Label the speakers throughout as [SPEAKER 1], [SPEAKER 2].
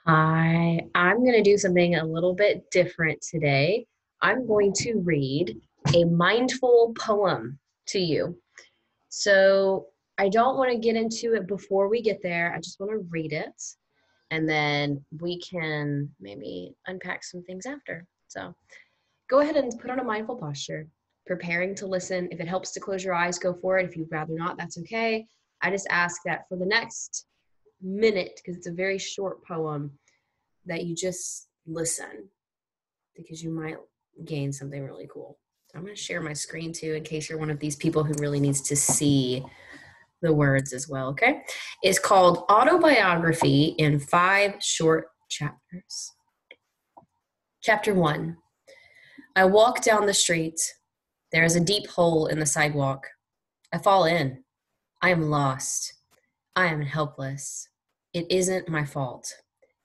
[SPEAKER 1] Hi, I'm going to do something a little bit different today. I'm going to read a mindful poem to you. So I don't want to get into it before we get there. I just want to read it and then we can maybe unpack some things after. So go ahead and put on a mindful posture, preparing to listen. If it helps to close your eyes, go for it. If you'd rather not, that's okay. I just ask that for the next minute, because it's a very short poem, that you just listen because you might gain something really cool. So I'm going to share my screen too in case you're one of these people who really needs to see the words as well, okay? It's called Autobiography in 5 short chapters. Chapter 1. I walk down the street. There is a deep hole in the sidewalk. I fall in. I am lost. I am helpless. It isn't my fault.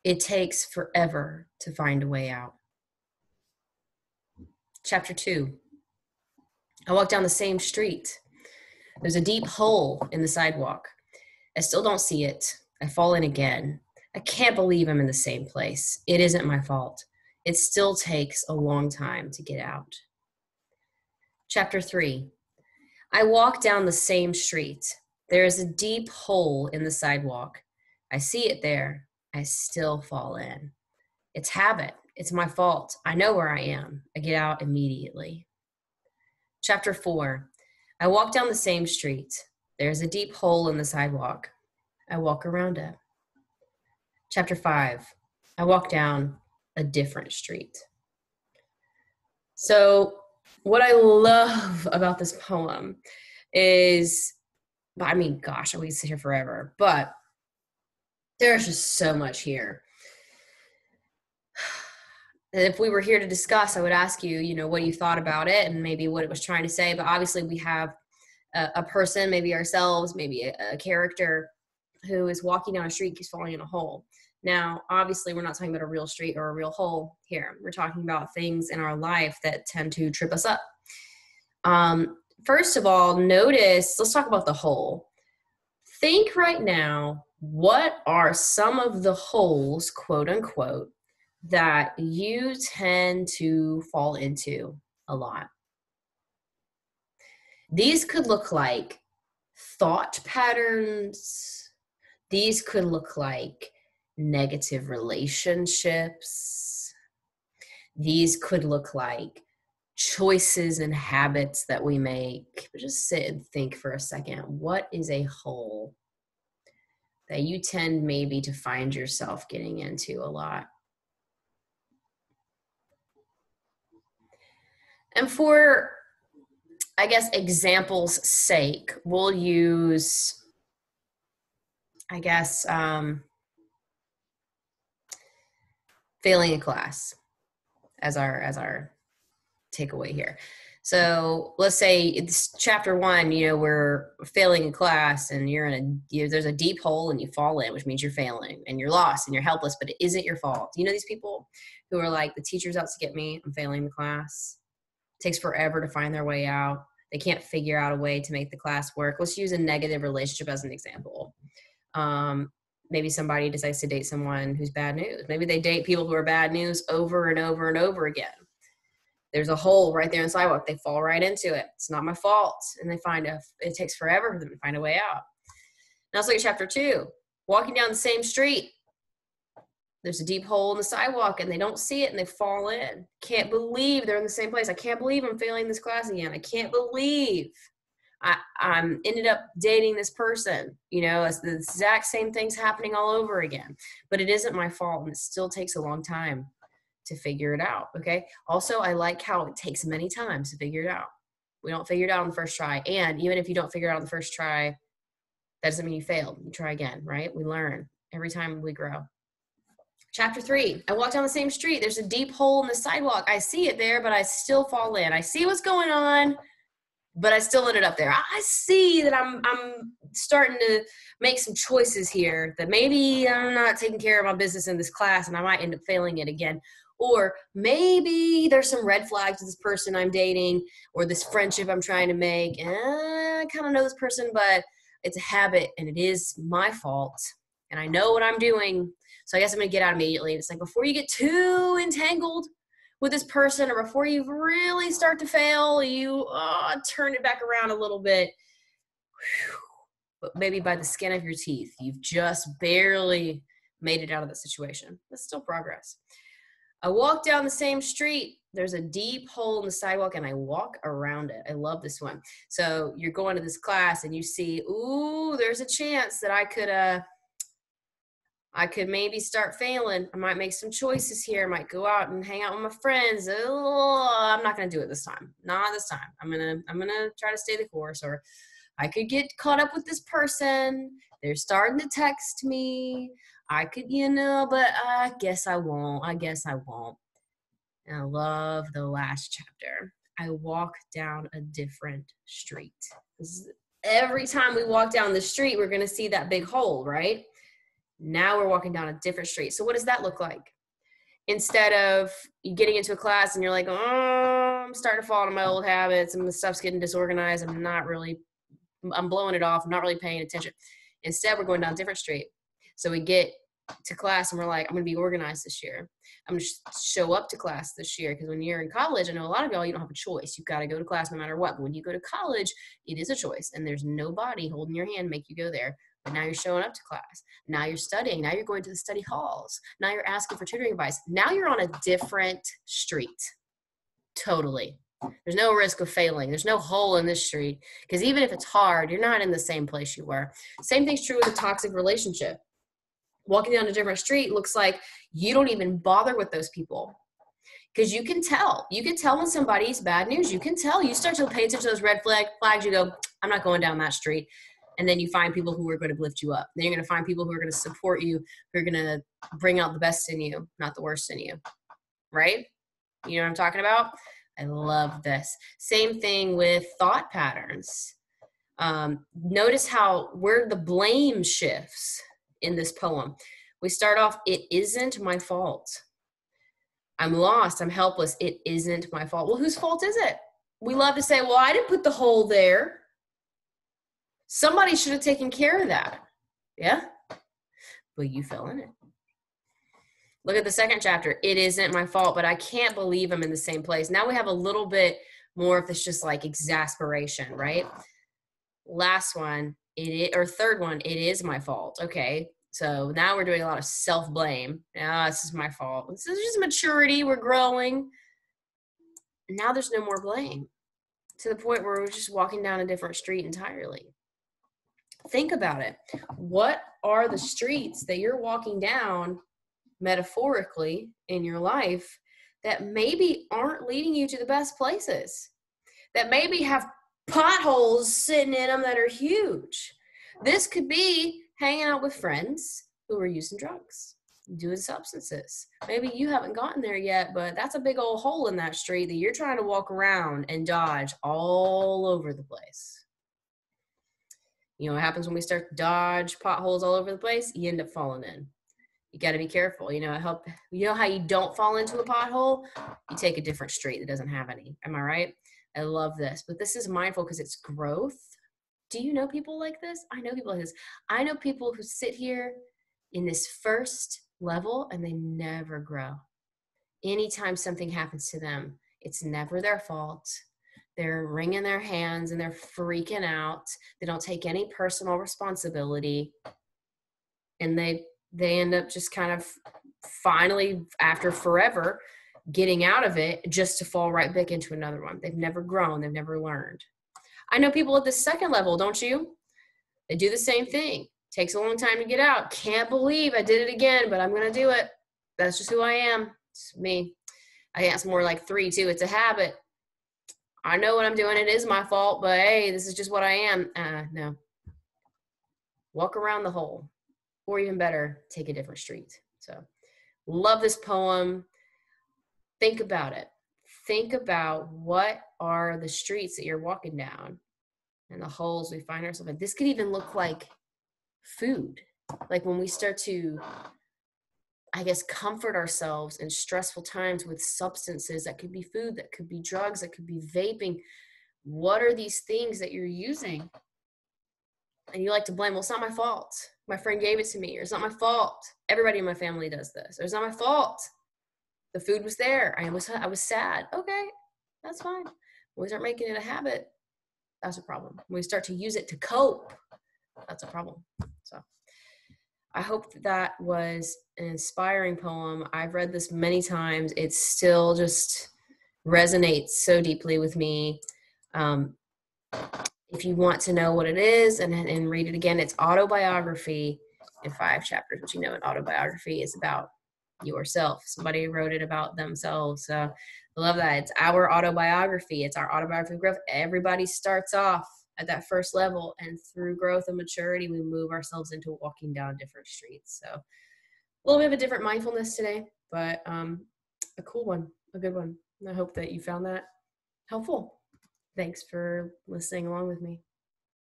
[SPEAKER 1] It takes forever to find a way out. Chapter 2. I walk down the same street. There's a deep hole in the sidewalk. I still don't see it. I fall in again. I can't believe I'm in the same place. It isn't my fault. It still takes a long time to get out. Chapter 3. I walk down the same street. There is a deep hole in the sidewalk. I see it there. I still fall in. It's habit. It's my fault. I know where I am. I get out immediately. Chapter 4. I walk down the same street. There's a deep hole in the sidewalk. I walk around it. Chapter 5. I walk down a different street. So what I love about this poem is, I mean, gosh, we could sit here forever, but there's just so much here. And if we were here to discuss, I would ask you, what you thought about it and maybe what it was trying to say. But obviously we have a person, maybe ourselves, maybe a character who is walking down a street, keeps falling in a hole. Now, obviously, we're not talking about a real street or a real hole here. We're talking about things in our life that tend to trip us up. First of all, let's talk about the hole. Think right now, what are some of the holes, quote unquote, that you tend to fall into a lot? These could look like thought patterns. These could look like negative relationships. These could look like choices and habits that we make. But just sit and think for a second. What is a hole that you tend maybe to find yourself getting into a lot? And for, I guess, example's sake, we'll use, I guess, failing a class as our takeaway here. So let's say it's chapter 1, we're failing a class and there's a deep hole and you fall in, which means you're failing and you're lost and you're helpless, but it isn't your fault. These people who are like, the teacher's out to get me, I'm failing the class. It takes forever to find their way out. They can't figure out a way to make the class work. Let's use a negative relationship as an example. Maybe somebody decides to date someone who's bad news. Maybe they date people who are bad news over and over and over again. There's a hole right there in the sidewalk. They fall right into it. It's not my fault. And it takes forever for them to find a way out. Now let's look at chapter 2. Walking down the same street. There's a deep hole in the sidewalk and they don't see it and they fall in. Can't believe they're in the same place. I can't believe I'm failing this class again. I can't believe I'm ended up dating this person. It's the exact same things happening all over again. But it isn't my fault and it still takes a long time to figure it out, okay? Also, I like how it takes many times to figure it out. We don't figure it out on the first try. And even if you don't figure it out on the first try, that doesn't mean you failed. You try again, right? We learn every time we grow. Chapter 3, I walk down the same street. There's a deep hole in the sidewalk. I see it there, but I still fall in. I see what's going on, but I still ended up there. I see that I'm starting to make some choices here that maybe I'm not taking care of my business in this class and I might end up failing it again. Or maybe there's some red flags to this person I'm dating or this friendship I'm trying to make. I kind of know this person, but it's a habit and it is my fault. and I know what I'm doing. So I guess I'm going to get out immediately. It's like, before you get too entangled with this person, or before you really start to fail, you turn it back around a little bit. But maybe by the skin of your teeth, you've just barely made it out of the situation. That's still progress. I walk down the same street. There's a deep hole in the sidewalk, and I walk around it. I love this one. So you're going to this class, and you see, ooh, there's a chance that I could maybe start failing. I might make some choices here. I might go out and hang out with my friends. Oh, I'm not going to do it this time. Not this time. I'm going to try to stay the course. Or I could get caught up with this person. They're starting to text me. I could, but I guess I won't. And I love the last chapter. I walk down a different street. Every time we walk down the street, we're going to see that big hole, right? Now we're walking down a different street. So what does that look like? Instead of you getting into a class and you're like, oh, I'm starting to fall into my old habits and the stuff's getting disorganized. I'm blowing it off. I'm not really paying attention. Instead, we're going down a different street. So we get to class and we're like, I'm going to be organized this year. I'm going to show up to class this year. Because when you're in college, I know a lot of y'all, you don't have a choice. You've got to go to class no matter what. But when you go to college, it is a choice. And there's nobody holding your hand make you go there. But now you're showing up to class. Now you're studying. Now you're going to the study halls. Now you're asking for tutoring advice. Now you're on a different street. Totally. There's no risk of failing. There's no hole in this street. Because even if it's hard, you're not in the same place you were. Same thing's true with a toxic relationship. Walking down a different street looks like you don't even bother with those people. Because you can tell. You can tell when somebody's bad news. You can tell. You start to pay attention to those red flags. You go, I'm not going down that street. And then you find people who are going to lift you up. Then you're going to find people who are going to support you, who are going to bring out the best in you, not the worst in you. Right? You know what I'm talking about? I love this. Same thing with thought patterns. Notice how where the blame shifts in this poem. We start off, it isn't my fault. I'm lost. I'm helpless. It isn't my fault. Well, whose fault is it? We love to say, well, I didn't put the hole there. Somebody should have taken care of that. Yeah? But you fell in it. Look at the second chapter. It isn't my fault, but I can't believe I'm in the same place. Now we have a little bit more of this just like exasperation, right? Last one, third one, it is my fault. Okay. So now we're doing a lot of self-blame. This is my fault. This is just maturity. We're growing. Now there's no more blame, to the point where we're just walking down a different street entirely. Think about it. What are the streets that you're walking down metaphorically in your life that maybe aren't leading you to the best places, that maybe have potholes sitting in them that are huge? This could be hanging out with friends who are using drugs, doing substances. Maybe you haven't gotten there yet, but that's a big old hole in that street that you're trying to walk around and dodge all over the place. You know what happens when we start to dodge potholes all over the place? You end up falling in. You got to be careful. You know how you don't fall into a pothole? You take a different street that doesn't have any. Am I right? I love this. But this is mindful because it's growth. Do you know people like this? I know people like this. I know people who sit here in this first level and they never grow. Anytime something happens to them, it's never their fault. They're wringing their hands and they're freaking out. They don't take any personal responsibility. And they end up just kind of finally, after forever, getting out of it just to fall right back into another one. They've never grown. They've never learned. I know people at the second level, don't you? They do the same thing. Takes a long time to get out. Can't believe I did it again, but I'm going to do it. That's just who I am. It's me. I think it's more like 3 too. It's a habit. I know what I'm doing. It is my fault, but hey, this is just what I am. No. Walk around the hole. Or even better, take a different street. So, love this poem. Think about it. Think about what are the streets that you're walking down and the holes we find ourselves in. This could even look like food. Like when we start to, I guess, comfort ourselves in stressful times with substances. That could be food, that could be drugs, that could be vaping. What are these things that you're using? And you like to blame, well, it's not my fault. My friend gave it to me, or it's not my fault. Everybody in my family does this. Or it's not my fault. The food was there. I was sad. Okay, that's fine. When we start making it a habit, that's a problem. When we start to use it to cope, that's a problem. So I hope that was an inspiring poem. I've read this many times. It still just resonates so deeply with me. If you want to know what it is and read it again, it's Autobiography in 5 chapters, which, an autobiography is about yourself. Somebody wrote it about themselves. So I love that. It's our autobiography. It's our autobiography of growth. Everybody starts off at that first level, and through growth and maturity, we move ourselves into walking down different streets. So a little bit of a different mindfulness today, but a cool one, a good one. I hope that you found that helpful. Thanks for listening along with me.